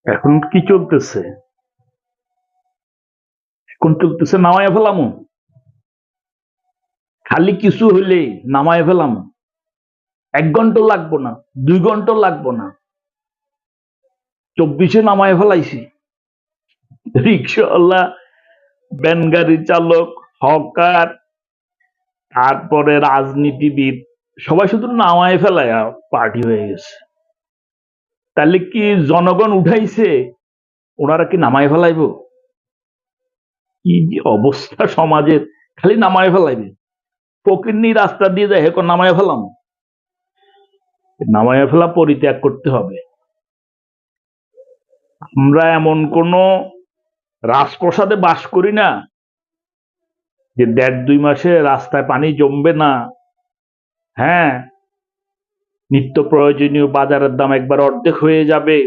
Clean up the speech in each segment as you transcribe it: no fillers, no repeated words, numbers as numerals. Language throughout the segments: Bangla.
এখন কি চলতেছে? এখন চলতেছে নামায় ফেলামো, খালি কিছু হইলেই নামায় ফেলামো। 1 ঘন্টা লাগবো না, 2 ঘন্টা লাগবো না, 24-এ নামায় ফেলাইছি। রিক্সাওয়ালা, ভ্যান গাড়ি চালক, হকার, তারপরে রাজনীতিবিদ, সবাই শুধু নামায় ফেলায় পার্টি হয়ে গেছে। তাহলে কি জনগণ উঠাইছে, ওনারা কি নামায় ফেলাইব? কি যে অবস্থা সমাজের, খালি নামায় ফেলাইবে। ফকিন্নি রাস্তা দিয়ে যায়, এখন নামায় ফেলাম। নামায় ফেলা পরিত্যাগ করতে হবে। আমরা এমন কোন রাজপ্রসাদে বাস করি না যে 1.5-2 মাসে রাস্তায় পানি জমবে না। হ্যাঁ, নিত্য প্রয়োজনীয় বাজারের দাম একবার অর্ধেক হয়ে যাবে,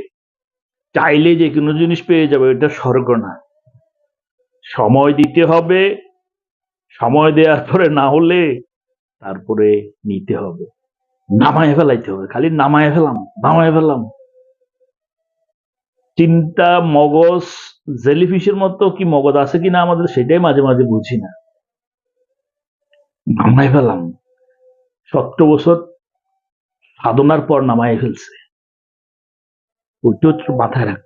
চাইলে যে কোনো জিনিস পেয়ে যাবে, এটা স্বর্গ না। সময় দিতে হবে, সময় দেওয়ার পরে না হলে তারপরে নিতে হবে, নামায় ফেলাইতে হবে। খালি নামায় ফেলাম, নামায় ফেলাম। চিন্তা, মগজ, জেলিফিশের মতো কি মগজ আছে কিনা আমাদের, সেটাই মাঝে মাঝে বুঝি না। নামায় ফেলাম, 17 বছর সাধনার পর নামায় ফেলছে, ওইটা মাথায় রাখ।